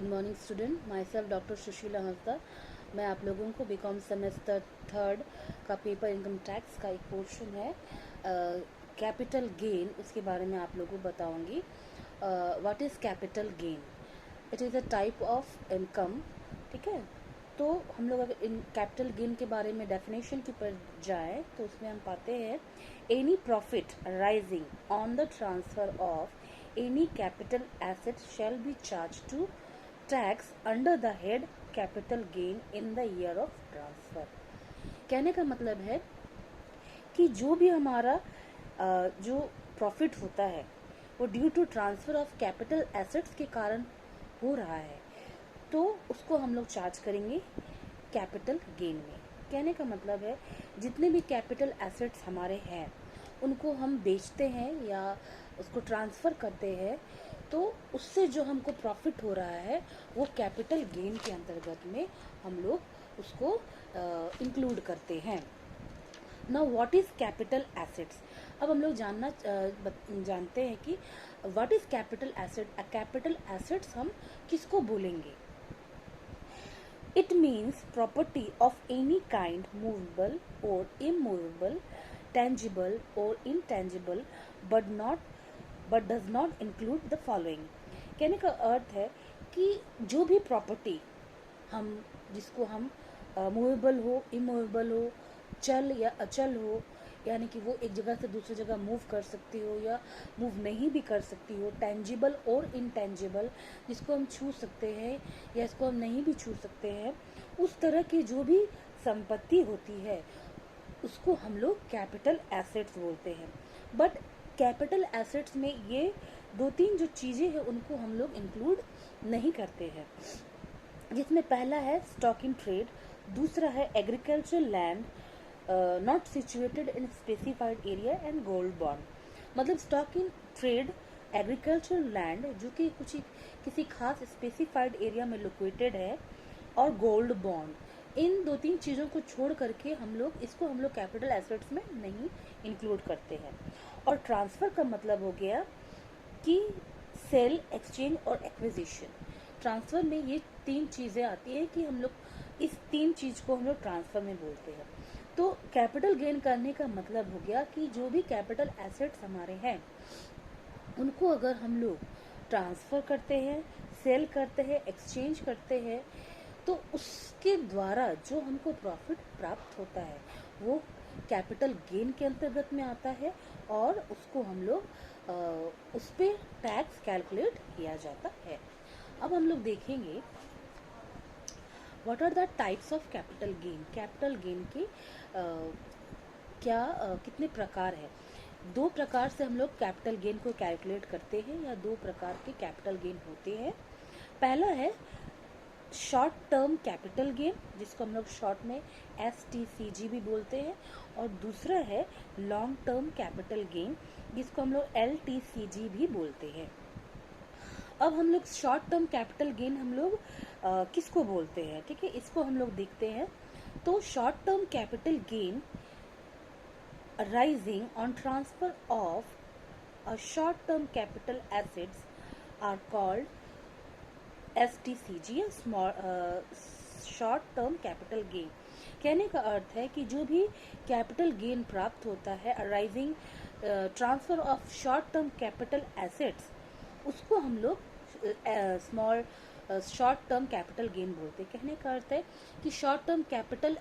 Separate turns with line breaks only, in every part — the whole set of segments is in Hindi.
Good morning student, my self doctor Sushila Hansda. मैं आप लोगों को बीकॉम सेमेस्टर थर्ड का पेपर इनकम टैक्स का एक पोर्शन है कैपिटल गेन, उसके बारे में आप लोगों को बताऊंगी। What is capital gain? It is a type of income. ठीक है, तो हम लोग अगर इन कैपिटल गेन के बारे में डेफिनेशन के ऊपर जाएं तो उसमें हम पाते हैं any profit rising on the transfer of any capital asset shall be charged to tax under the head capital gain in the year of transfer। कहने का मतलब है कि जो भी हमारा जो प्रॉफिट होता है वो due to transfer of capital assets के कारण हो रहा है, तो उसको हम लोग चार्ज करेंगे कैपिटल गेन में। कहने का मतलब है जितने भी कैपिटल एसेट्स हमारे हैं उनको हम बेचते हैं या उसको ट्रांसफ़र करते हैं, तो उससे जो हमको प्रॉफिट हो रहा है वो कैपिटल गेन के अंतर्गत में हम लोग उसको इंक्लूड करते हैं। Now what is capital assets? अब हम लोग जानते हैं कि what is capital asset. Capital assets हम किसको बोलेंगे? It means property of any kind, movable or immovable, tangible or intangible, but does not include the following। कहने का अर्थ है कि जो भी प्रॉपर्टी हम जिसको हम मूवेबल हो, इमूवेबल हो, चल या अचल हो, यानी कि वो एक जगह से दूसरी जगह मूव कर सकती हो या मूव नहीं भी कर सकती हो, टेंजिबल और इनटेंजिबल, जिसको हम छू सकते हैं या इसको हम नहीं भी छू सकते हैं, उस तरह की जो भी संपत्ति होती है उसको हम लोग कैपिटल एसेट्स बोलते हैं। बट कैपिटल एसेट्स में ये दो तीन जो चीज़ें हैं उनको हम लोग इंक्लूड नहीं करते हैं, जिसमें पहला है स्टॉक इन ट्रेड, दूसरा है agriculture land not situated in specified area and gold bond. मतलब stock in trade, agriculture land जो कि कुछ किसी खास स्पेसिफाइड एरिया में लोकेटेड है, और गोल्ड बॉन्ड। इन दो तीन चीज़ों को छोड़ करके हम लोग कैपिटल एसेट्स में नहीं इंक्लूड करते हैं। और ट्रांसफ़र का मतलब हो गया कि सेल, एक्सचेंज और एक्विजिशन। ट्रांसफ़र में ये तीन चीज़ें आती है कि हम लोग इस तीन चीज़ को हम लोग ट्रांसफ़र में बोलते हैं। तो कैपिटल गेन करने का मतलब हो गया कि जो भी कैपिटल एसेट्स हमारे हैं उनको अगर हम लोग ट्रांसफ़र करते हैं, सेल करते हैं, एक्सचेंज करते हैं, तो उसके द्वारा जो हमको प्रॉफिट प्राप्त होता है वो कैपिटल गेन के अंतर्गत में आता है और उसको हम लोग उस पर टैक्स कैलकुलेट किया जाता है। अब हम लोग देखेंगे what are the types of capital gain. Capital gain के कितने प्रकार है? दो प्रकार से हम लोग कैपिटल गेन को कैलकुलेट करते हैं या दो प्रकार के कैपिटल गेन होते हैं। पहला है शॉर्ट टर्म कैपिटल गेन, जिसको हम लोग शॉर्ट में STCG भी बोलते हैं, और दूसरा है लॉन्ग टर्म कैपिटल गेन, जिसको हम लोग LTCG भी बोलते हैं। अब हम लोग शॉर्ट टर्म कैपिटल गेन हम लोग किसको बोलते हैं? ठीक है, इसको हम लोग देखते हैं। तो short term capital gain arising on transfer of a short term capital assets are called STCG, short term capital gain. कहने का अर्थ है कि जो भी कैपिटल गेन प्राप्त होता है arising transfer of short term capital assets, उसको हम लोग शॉर्ट टर्म कैपिटल गेन बोलते हैं। कहने का अर्थ है कि शॉर्ट टर्म कैपिटल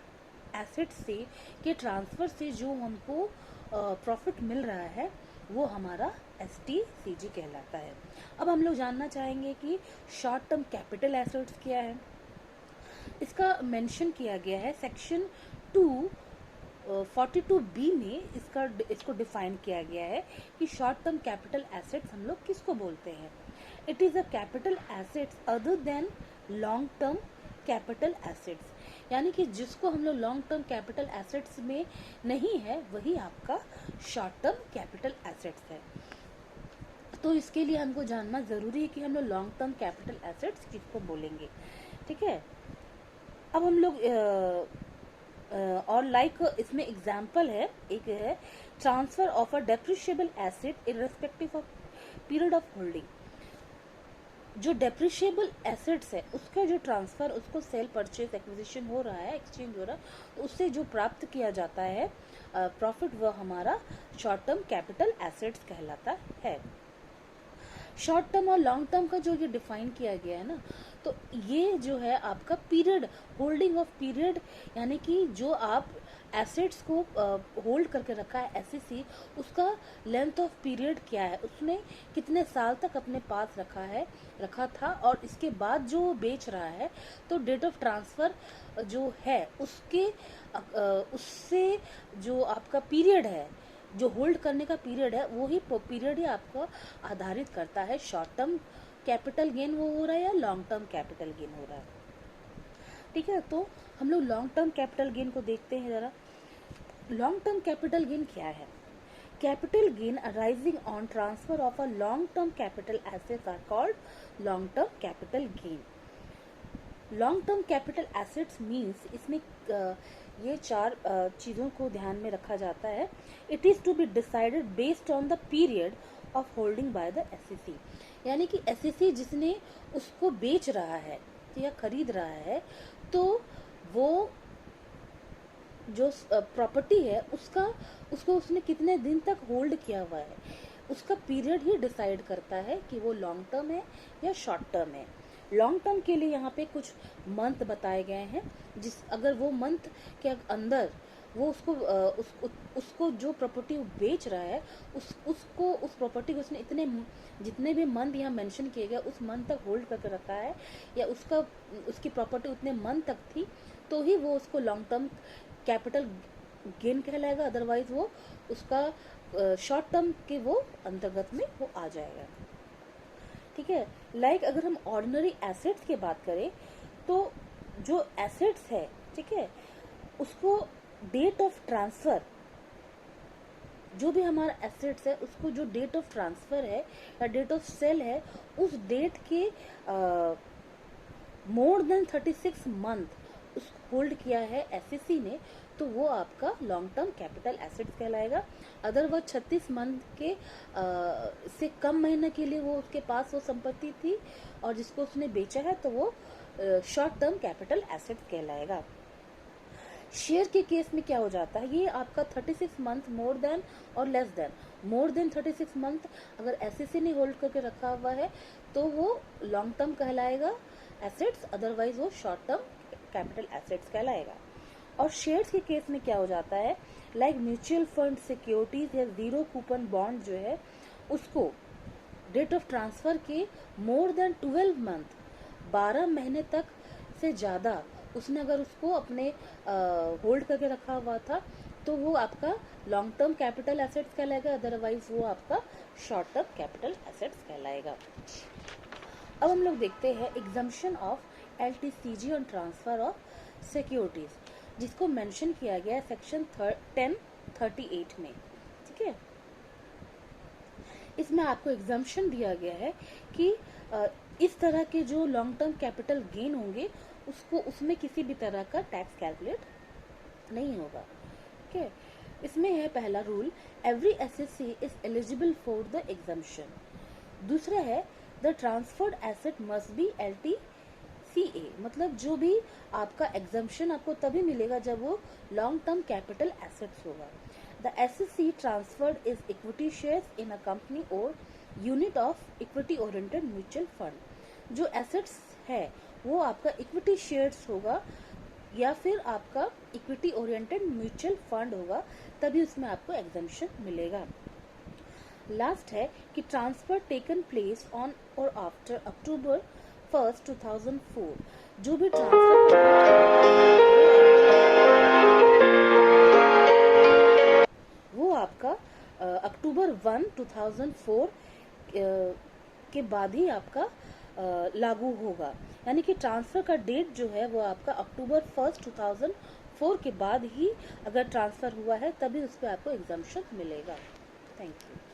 एसेट से के ट्रांसफ़र से जो हमको प्रॉफिट मिल रहा है वो हमारा STCG कहलाता है। अब हम लोग जानना चाहेंगे कि शॉर्ट टर्म कैपिटल एसेट्स क्या है। इसका मेंशन किया गया है सेक्शन 242B में। इसको डिफाइन किया गया है कि शॉर्ट टर्म कैपिटल एसेट्स हम लोग किसको बोलते हैं। It is a capital assets other than long term capital assets, यानी कि जिसको हम लोग लॉन्ग टर्म कैपिटल एसेट्स में नहीं है वही आपका शॉर्ट टर्म कैपिटल एसेट्स है। तो इसके लिए हमको जानना ज़रूरी है कि हम लोग लॉन्ग टर्म कैपिटल एसेट्स किसको बोलेंगे। ठीक है, अब हम लोग और इसमें एग्जाम्पल है, एक है transfer of a depreciable asset irrespective of period of holding. जो डेप्रिशिएबल एसेट्स है उसका जो ट्रांसफ़र, उसको सेल परचेज एक्विजिशन हो रहा है, एक्सचेंज हो रहा है, तो उससे जो प्राप्त किया जाता है प्रॉफिट, वह हमारा शॉर्ट टर्म कैपिटल एसेट्स कहलाता है। शॉर्ट टर्म और लॉन्ग टर्म का जो ये डिफाइन किया गया है ना, तो ये जो है आपका पीरियड, होल्डिंग ऑफ पीरियड, यानी कि जो आप एसेट्स को होल्ड करके रखा है एससीसी, उसका लेंथ ऑफ पीरियड क्या है, उसने कितने साल तक अपने पास रखा था, और इसके बाद जो वो बेच रहा है, तो डेट ऑफ ट्रांसफ़र जो है उससे जो आपका पीरियड है, जो होल्ड करने का पीरियड है, वो ही पीरियड ही आपको आधारित करता है शॉर्ट टर्म कैपिटल गेन वो हो रहा है या लॉन्ग टर्म कैपिटल गेन हो रहा है। ठीक है, तो हम लोग लॉन्ग टर्म कैपिटल गेन को देखते हैं जरा। लॉन्ग टर्म कैपिटल गेन क्या है? Capital gain arising on transfer of a long term capital assets are called long term capital gain. Long term capital assets means, इसमें ये चार चीज़ों को ध्यान में रखा जाता है। It is to be decided based on the period of holding by the SCC, यानी कि एससीसी जिसने उसको बेच रहा है या खरीद रहा है, तो वो जो प्रॉपर्टी है उसको उसने कितने दिन तक होल्ड किया हुआ है, उसका पीरियड ही डिसाइड करता है कि वो लॉन्ग टर्म है या शॉर्ट टर्म है। लॉन्ग टर्म के लिए यहाँ पे कुछ मंथ बताए गए हैं, अगर वो मंथ के अंदर वो उसको जो प्रॉपर्टी बेच रहा है, उस प्रॉपर्टी को उसने जितने भी मंथ यहाँ मेंशन किए गए उस मंथ तक होल्ड करके रखा है, या उसकी प्रॉपर्टी उतने मंथ तक थी, तो ही वो उसको लॉन्ग टर्म कैपिटल गेन कहलाएगा, अदरवाइज वो उसका शॉर्ट टर्म के वो अंतर्गत में वो आ जाएगा। ठीक है, लाइक अगर हम ऑर्डिनरी एसेट्स की बात करें, तो जो एसेट्स है, ठीक है, उसको डेट ऑफ ट्रांसफर, जो भी हमारा एसेट्स है उसको जो डेट ऑफ ट्रांसफर है या डेट ऑफ सेल है, उस डेट के मोर देन 36 मंथ उस होल्ड किया है एससीसी ने, तो वो आपका लॉन्ग टर्म कैपिटल एसेट्स कहलाएगा। अगर वह 36 मंथ के से कम महीने के लिए वो उसके पास वो संपत्ति थी और जिसको उसने बेचा है, तो वो शॉर्ट टर्म कैपिटल एसेट्स कहलाएगा। शेयर के केस में क्या हो जाता है, ये आपका 36 मंथ मोर देन और less than, more than 36 month अगर एससीसी ने होल्ड करके रखा हुआ है, तो वो लॉन्ग टर्म कहलाएगा एसेट्स, अदरवाइज वो शॉर्ट टर्म कैपिटल एसेट्स कहलाएगा। और शेयर्स के केस में क्या हो जाता है, लाइक म्यूचुअल फंड, सिक्योरिटीज या जीरो कूपन बॉन्ड जो है, उसको डेट ऑफ ट्रांसफर के मोर देन 12 मंथ, 12 महीने तक से ज़्यादा उसने अगर उसको अपने होल्ड करके रखा हुआ था, तो वो आपका लॉन्ग टर्म कैपिटल एसेट्स कहलाएगा, अदरवाइज वो आपका शॉर्ट टर्म कैपिटल एसेट्स कहलाएगा। अब हम लोग देखते हैं exemption of LTCG on transfer of securities, जिसको मेंशन किया गया है सेक्शन 1038 में। ठीक है, इसमें आपको एग्जम्पशन दिया गया है कि इस तरह के जो लॉन्ग टर्म कैपिटल गेन होंगे उसमें किसी भी तरह का टैक्स कैलकुलेट नहीं होगा। ठीक है, इसमें है पहला rule, every SSC is eligible for the exemption. दूसरा है, the transferred asset must be LTCA, मतलब जो भी आपका एग्जम्पशन आपको तभी मिलेगा जब वो लॉन्ग टर्म कैपिटल एसेट्स होगा। The asset transferred is equity shares in a company और unit of equity oriented mutual fund. जो एसेट्स है वो आपका इक्विटी शेयर्स होगा या फिर आपका इक्विटी ओरिएंटेड म्यूचुअल फंड होगा, तभी उसमें आपको एग्जम्पशन मिलेगा। लास्ट है कि ट्रांसफर टेकन प्लेस ऑन और आफ्टर October 1, 2004, जो भी ट्रांसफर वो आपका October 1, 2004 के बाद ही आपका लागू होगा, यानी कि ट्रांसफर का डेट जो है वो आपका October 1, 2004 के बाद ही अगर ट्रांसफर हुआ है, तभी उस पर आपको एग्जम्पशन मिलेगा। Thank you.